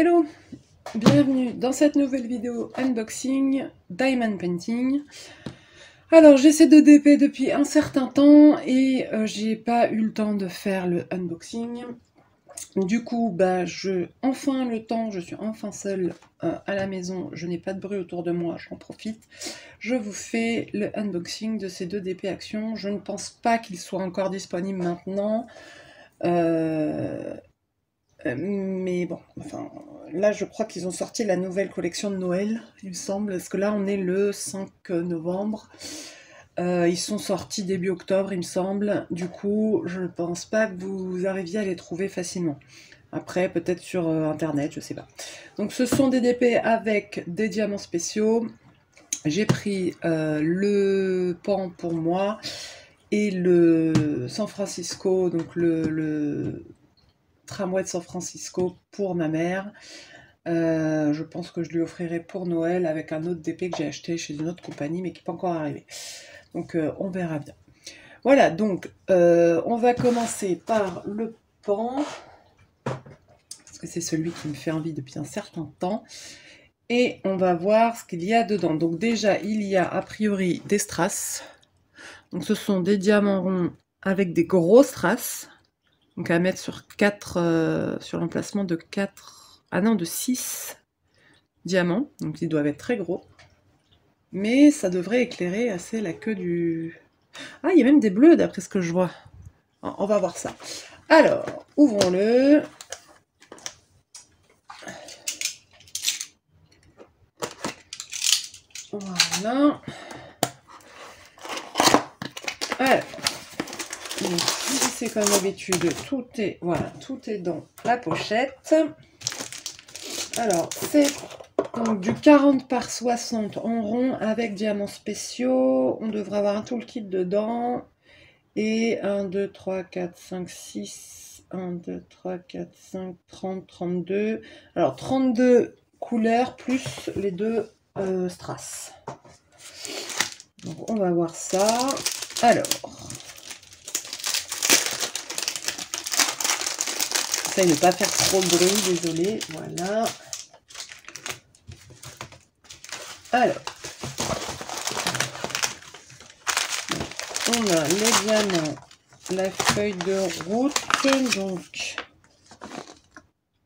Hello, bienvenue dans cette nouvelle vidéo unboxing Diamond Painting. Alors j'ai ces 2 DP depuis un certain temps et j'ai pas eu le temps de faire le unboxing. Du coup, je suis enfin seule à la maison, je n'ai pas de bruit autour de moi, j'en profite. Je vous fais le unboxing de ces 2 DP Action. Je ne pense pas qu'ils soient encore disponibles maintenant. Mais bon, enfin, là je crois qu'ils ont sorti la nouvelle collection de Noël, il me semble, parce que là on est le 5 novembre. Ils sont sortis début octobre, il me semble. Du coup, je ne pense pas que vous arriviez à les trouver facilement. Après, peut-être sur internet, je sais pas. Donc ce sont des DP avec des diamants spéciaux. J'ai pris le pan pour moi et le San Francisco, donc le tramway de San Francisco pour ma mère. Je pense que je lui offrirai pour Noël avec un autre DP que j'ai acheté chez une autre compagnie mais qui n'est pas encore arrivé. Donc on verra bien. Voilà, donc on va commencer par le pan, parce que c'est celui qui me fait envie depuis un certain temps. Et on va voir ce qu'il y a dedans. Donc déjà, il y a a priori des strass. Donc ce sont des diamants ronds avec des gros strass. Donc à mettre sur 4, sur l'emplacement de 4, ah non, de 6 diamants. Donc ils doivent être très gros. Mais ça devrait éclairer assez la queue du... Ah, il y a même des bleus d'après ce que je vois. On va voir ça. Alors, ouvrons-le. Voilà. Alors, c'est comme d'habitude, tout est, voilà, tout est dans la pochette. Alors, c'est donc du 40 par 60 en rond avec diamants spéciaux. On devrait avoir un toolkit dedans. Et 1, 2, 3, 4, 5, 6, 1, 2, 3, 4, 5, 30, 32. Alors, 32 couleurs plus les 2 strass. Donc, on va voir ça. Alors, j'essaie de ne pas faire trop de bruit, désolé. Voilà. Alors, on a les diamants, la feuille de route, donc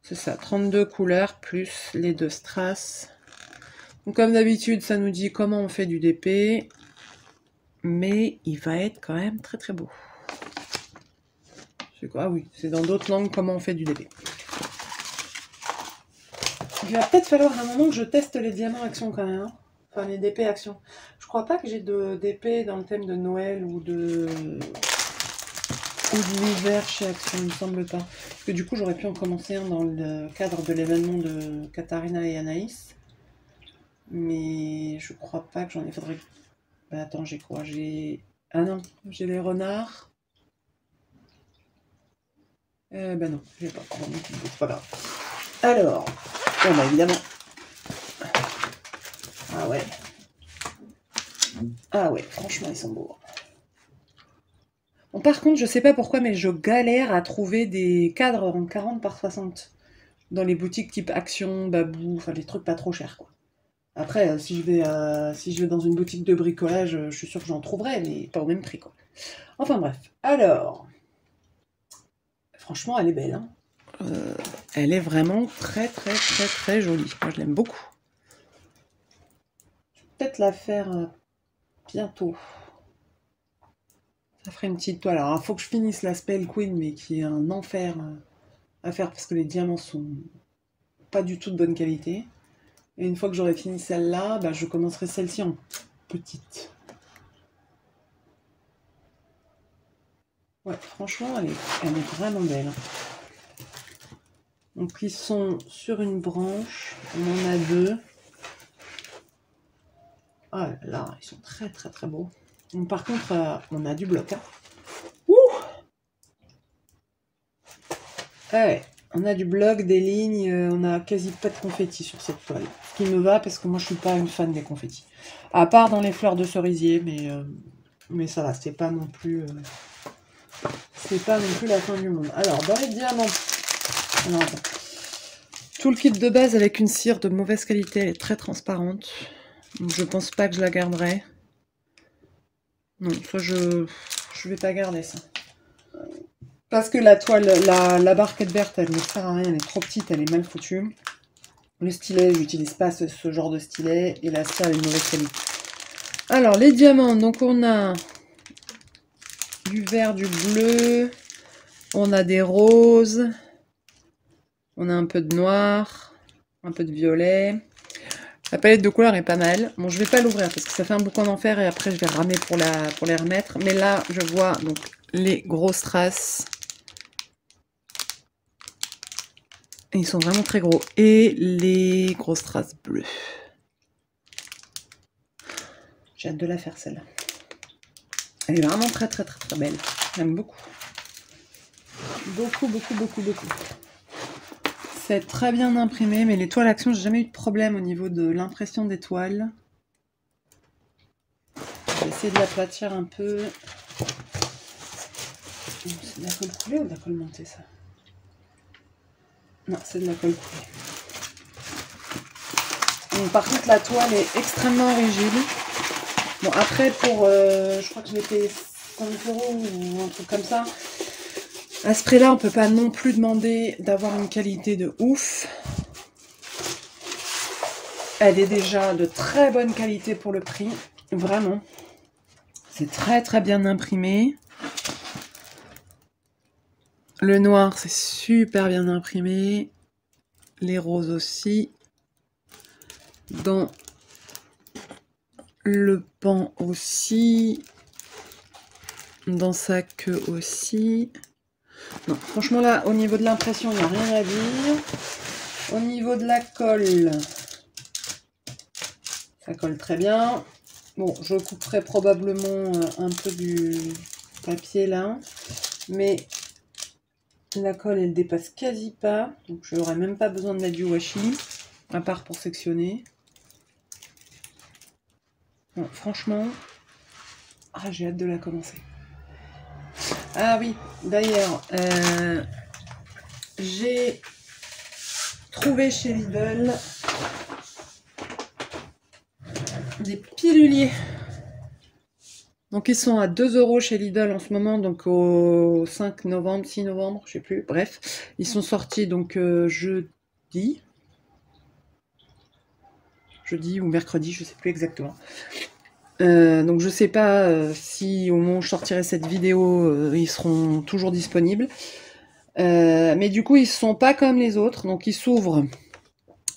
c'est ça, 32 couleurs plus les 2 strass. Donc comme d'habitude, ça nous dit comment on fait du DP, mais il va être quand même très très beau. C'est quoi? Ah oui, c'est dans d'autres langues comment on fait du DP. Il va peut-être falloir à un moment que je teste les diamants Action quand même, hein. Enfin les DP Action. Je crois pas que j'ai de DP dans le thème de Noël ou de l'hiver chez Action, il me semble pas. Parce que du coup j'aurais pu en commencer un dans le cadre de l'événement de Katharina et Anaïs. Mais je crois pas que j'en ai. Faudrait. Bah attends, j'ai quoi? Ah non, j'ai les renards. Non, j'ai pas. C'est pas grave. Alors, bon évidemment. Ah ouais. Ah ouais, franchement, ils sont beaux. Bon, par contre, je sais pas pourquoi, mais je galère à trouver des cadres en 40 par 60 dans les boutiques type Action, Babou, enfin les trucs pas trop chers, quoi. Après, si je vais dans une boutique de bricolage, je suis sûre que j'en trouverai, mais pas au même prix, quoi. Enfin bref. Alors, franchement, elle est belle, hein. Elle est vraiment très très très très jolie. Moi, je l'aime beaucoup. Je vais peut-être la faire bientôt. Ça ferait une petite toile. Alors, il faut que je finisse la Spell Queen, mais qui est un enfer à faire parce que les diamants sont pas du tout de bonne qualité. Et une fois que j'aurai fini celle-là, je commencerai celle-ci en petite. Ouais, franchement, elle est vraiment belle. Donc, ils sont sur une branche. On en a 2. Ah là, ils sont très très très beaux. Donc, par contre, on a du bloc. Hein. Ouh! Ouais, on a du bloc, des lignes. On a quasi pas de confetti sur cette toile. Ce qui me va parce que moi je suis pas une fan des confettis. À part dans les fleurs de cerisier, mais ça va, c'est pas non plus la fin du monde. Alors, dans les diamants, alors, tout le kit de base avec une cire de mauvaise qualité, elle est très transparente. Donc je pense pas que je la garderai. Non, ça je vais pas garder ça. Parce que la toile, la barquette verte, elle ne sert à rien, elle est trop petite, elle est mal foutue. Le stylet, j'utilise pas ce genre de stylet. Et la cire, elle est de mauvaise qualité. Alors, les diamants, donc on a du vert, du bleu. On a des roses. On a un peu de noir. Un peu de violet. La palette de couleurs est pas mal. Bon, je vais pas l'ouvrir parce que ça fait un boucan d'enfer et après je vais ramer pour les remettre. Mais là, je vois donc les grosses traces. Et ils sont vraiment très gros. Et les grosses traces bleues. J'ai hâte de la faire celle-là. Elle est vraiment très très très très belle. J'aime beaucoup. Beaucoup, beaucoup, beaucoup, beaucoup. C'est très bien imprimé, mais les toiles Action, j'ai jamais eu de problème au niveau de l'impression des toiles. Je vais essayer de l'aplatir un peu. C'est de la colle coulée ou de la colle montée, ça? Non, c'est de la colle coulée. Donc, par contre, la toile est extrêmement rigide. Bon, après, pour... je crois que je l'ai payé 5 € ou un truc comme ça. À ce prix-là, on peut pas non plus demander d'avoir une qualité de ouf. Elle est déjà de très bonne qualité pour le prix. Vraiment. C'est très très bien imprimé. Le noir, c'est super bien imprimé. Les roses aussi. Dans le pan aussi. Dans sa queue aussi. Non, franchement là, au niveau de l'impression, il n'y a rien à dire. Au niveau de la colle, ça colle très bien. Bon, je couperai probablement un peu du papier là. Mais la colle, elle dépasse quasi pas. Donc je n'aurai même pas besoin de mettre du washi. À part pour sectionner. Bon, franchement, j'ai hâte de la commencer. Ah oui, d'ailleurs, j'ai trouvé chez Lidl des piluliers. Donc ils sont à 2 € chez Lidl en ce moment, donc au 5 novembre, 6 novembre, je sais plus, bref. Ils sont sortis donc jeudi ou mercredi, je sais plus exactement. Donc je sais pas si au moment où je sortirai cette vidéo, ils seront toujours disponibles. Mais du coup, ils sont pas comme les autres, donc ils s'ouvrent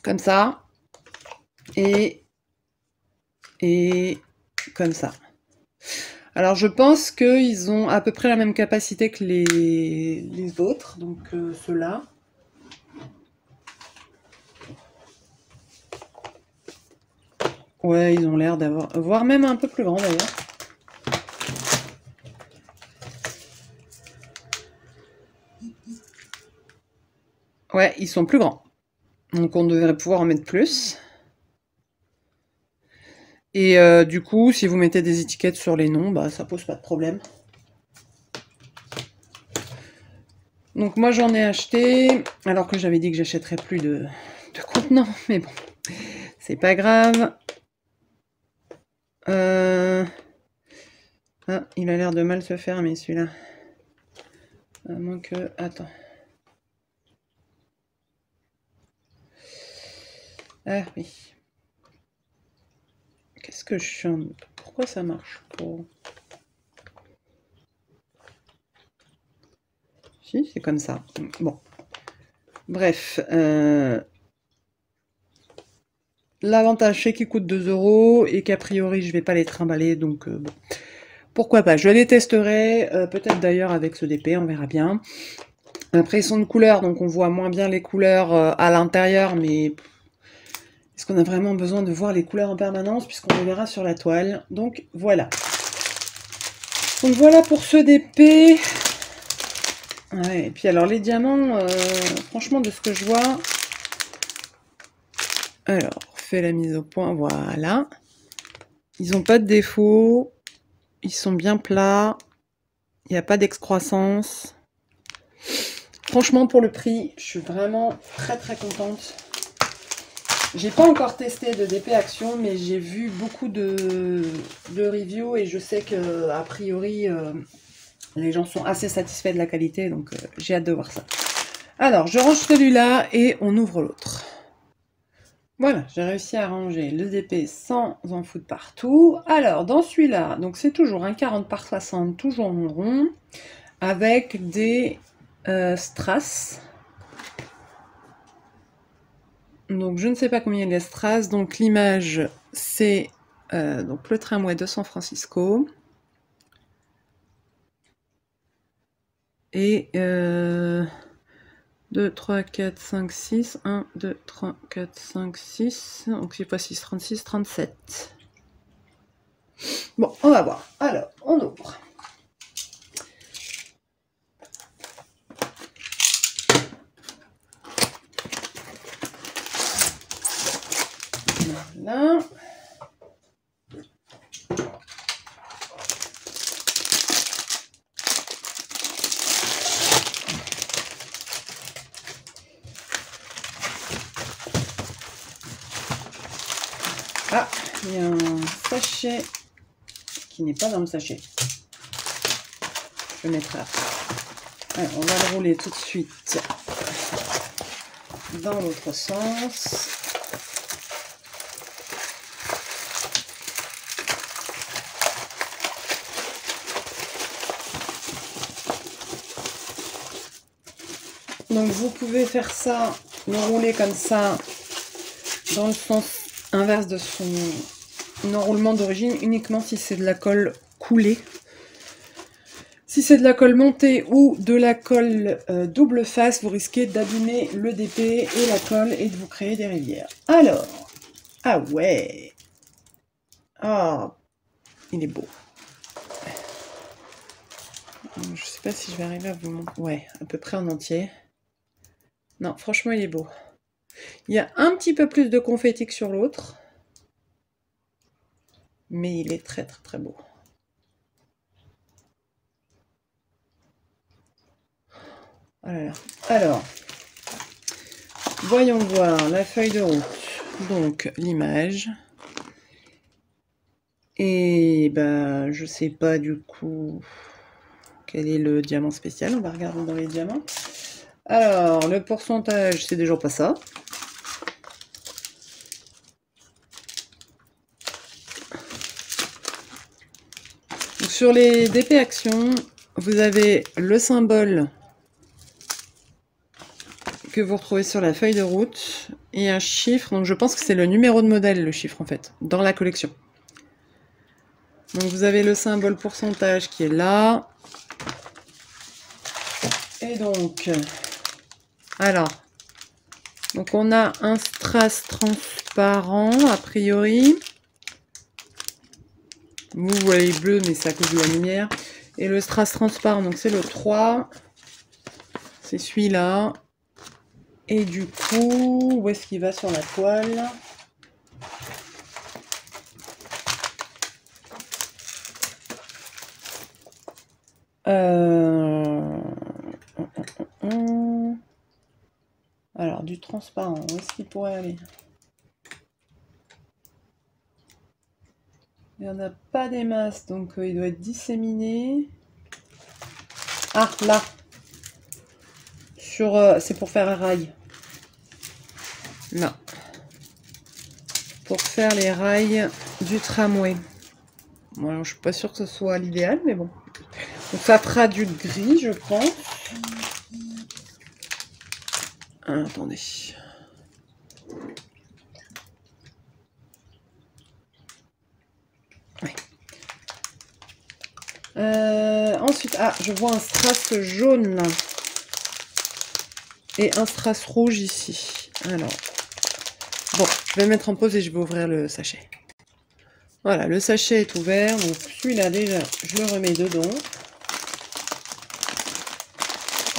comme ça et comme ça. Alors je pense qu'ils ont à peu près la même capacité que les autres, donc ceux-là. Ouais, ils ont l'air d'avoir, voire même un peu plus grand d'ailleurs. Ouais, ils sont plus grands. Donc on devrait pouvoir en mettre plus. Et du coup, si vous mettez des étiquettes sur les noms, bah ça pose pas de problème. Donc moi j'en ai acheté, alors que j'avais dit que j'achèterais plus de contenants, mais bon, c'est pas grave. Ah, il a l'air de mal se fermer celui-là. À moins que... Attends. Ah oui. Qu'est-ce que je suis en... Pourquoi ça marche pas? Si, c'est comme ça. Bon. Bref. L'avantage, c'est qu'ils coûtent 2 € et qu'a priori, je vais pas les trimballer. Donc, bon. Pourquoi pas? Je les testerai. Peut-être d'ailleurs avec ce DP, on verra bien. Après, ils sont de couleur, donc on voit moins bien les couleurs à l'intérieur, mais est-ce qu'on a vraiment besoin de voir les couleurs en permanence puisqu'on les verra sur la toile? Donc voilà. Donc voilà pour ce DP. Ouais, et puis alors les diamants, franchement de ce que je vois... Alors, fait la mise au point, voilà. Ils n'ont pas de défaut. Ils sont bien plats. Il n'y a pas d'excroissance. Franchement, pour le prix, je suis vraiment très contente. J'ai pas encore testé de DP Action, mais j'ai vu beaucoup de reviews et je sais que a priori les gens sont assez satisfaits de la qualité, donc j'ai hâte de voir ça. Alors, je range celui-là et on ouvre l'autre. Voilà, j'ai réussi à ranger le DP sans en foutre partout. Alors, dans celui-là, donc c'est toujours un 40 par 60, toujours en rond, avec des strass. Donc, je ne sais pas combien il y a de strass. Donc, l'image, c'est donc le tramway de San Francisco. Et 2, 3, 4, 5, 6. 1, 2, 3, 4, 5, 6. Donc, c'est pas 6, 36, 37. Bon, on va voir. Alors, on ouvre. Voilà. Ah, il y a un sachet qui n'est pas dans le sachet. Je le mettrai après. Alors, on va le rouler tout de suite dans l'autre sens. Donc vous pouvez faire ça, le rouler comme ça, dans le sens inverse de son enroulement d'origine, uniquement si c'est de la colle coulée. Si c'est de la colle montée ou de la colle double face, vous risquez d'abîmer le DP et la colle et de vous créer des rivières. Alors, ah ouais, ah, il est beau. Je sais pas si je vais arriver à vous montrer. Ouais, à peu près en entier. Non, franchement, il est beau. Il y a un petit peu plus de confetti que sur l'autre. Mais il est très beau. Oh là là. Alors, voyons voir la feuille de route. Donc, l'image. Et ben, je sais pas du coup quel est le diamant spécial. On va regarder dans les diamants. Alors, le pourcentage, c'est déjà pas ça. Donc, sur les DP Action, vous avez le symbole que vous retrouvez sur la feuille de route et un chiffre. Donc, je pense que c'est le numéro de modèle, le chiffre en fait, dans la collection. Donc, vous avez le symbole pourcentage qui est là. Et donc, alors, donc on a un strass transparent, a priori. Vous voyez bleu, mais c'est à cause de la lumière. Et le strass transparent, donc c'est le 3. C'est celui-là. Et du coup, où est-ce qu'il va sur la toile ? Alors, du transparent, où est-ce qu'il pourrait aller ? Il n'y en a pas des masses, donc il doit être disséminé. Ah, là. C'est pour faire un rail. Là. Pour faire les rails du tramway. Bon, alors, je suis pas sûre que ce soit l'idéal, mais bon. Donc ça fera du gris, je pense. Ah, attendez. Ouais. Ensuite, ah, je vois un strass jaune là. Et un strass rouge ici. Alors, bon, je vais le mettre en pause et je vais ouvrir le sachet. Voilà, le sachet est ouvert. Donc celui-là déjà, je le remets dedans.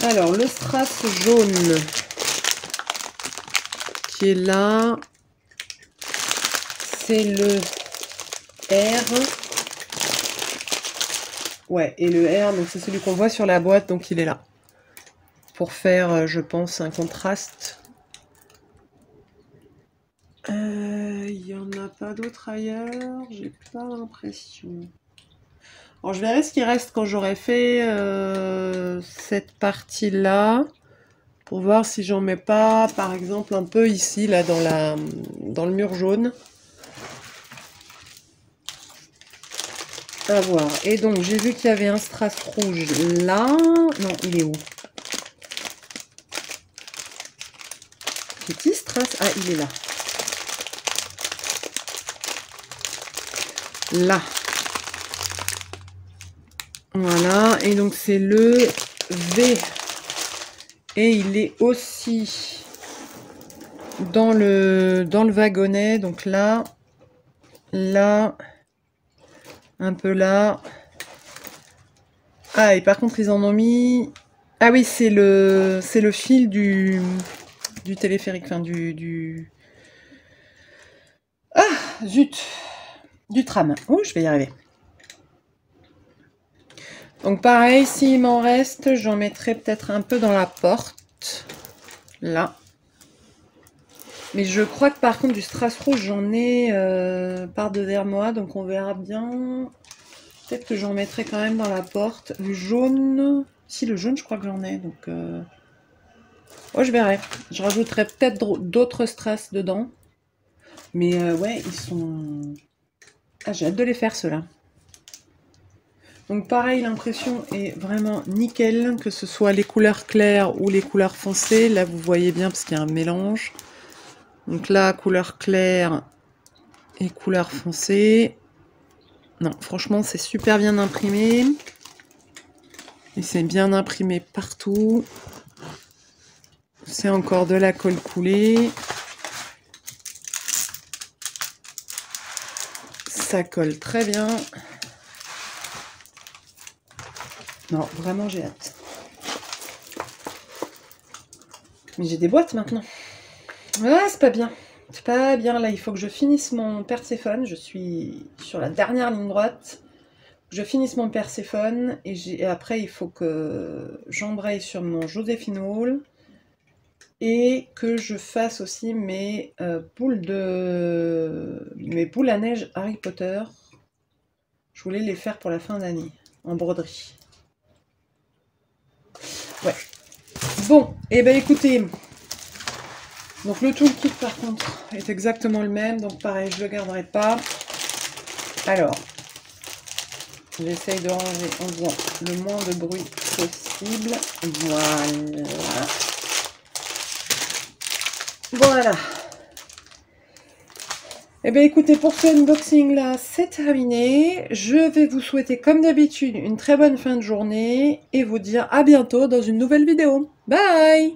Alors, le strass jaune qui est là, c'est le R. Ouais, et le R, donc c'est celui qu'on voit sur la boîte, donc il est là. pour faire, je pense, un contraste. Il n'y en a pas d'autres ailleurs, j'ai pas l'impression. Alors je verrai ce qui reste quand j'aurai fait cette partie-là, pour voir si j'en mets pas, par exemple, un peu ici, là, dans le mur jaune. À voir. Et donc, j'ai vu qu'il y avait un strass rouge là. Non, il est où? Petit strass. Ah, il est là. Là. Voilà. Et donc, c'est le V. Et il est aussi dans le wagonnet. Donc là. Là. Un peu là. Ah, et par contre, ils en ont mis... Ah oui, c'est le fil du téléphérique, enfin Ah, zut! Du tram. Oh, je vais y arriver. Donc pareil, s'il m'en reste, j'en mettrai peut-être un peu dans la porte. Là. Mais je crois que par contre, du strass rouge, j'en ai par devers moi, donc on verra bien. Peut-être que j'en mettrai quand même dans la porte. Le jaune... Si, le jaune, je crois que j'en ai, donc... Ouais, je verrai. Je rajouterai peut-être d'autres strass dedans. Mais ouais, ils sont... Ah, j'ai hâte de les faire, ceux-là. Donc pareil, l'impression est vraiment nickel, que ce soit les couleurs claires ou les couleurs foncées. Là, vous voyez bien, parce qu'il y a un mélange. Donc là, couleur claire et couleur foncée. Non, franchement, c'est super bien imprimé. Et c'est bien imprimé partout. C'est encore de la colle coulée. Ça colle très bien. Non, vraiment, j'ai hâte. Mais j'ai des boîtes maintenant. Ah, c'est pas bien. C'est pas bien. Là, il faut que je finisse mon Perséphone. Je suis sur la dernière ligne droite. Je finisse mon Perséphone. Et après, il faut que j'embraye sur mon Joséphine Hall. Et que je fasse aussi mes boules à neige Harry Potter. Je voulais les faire pour la fin d'année. En broderie. Ouais. Bon, et ben écoutez, donc le toolkit par contre est exactement le même, donc pareil, je le garderai pas. Alors, j'essaye de ranger en faisant le moins de bruit possible. Voilà. Voilà. Et bien écoutez, pour ce unboxing là, c'est terminé. Je vais vous souhaiter comme d'habitude une très bonne fin de journée et vous dire à bientôt dans une nouvelle vidéo. Bye!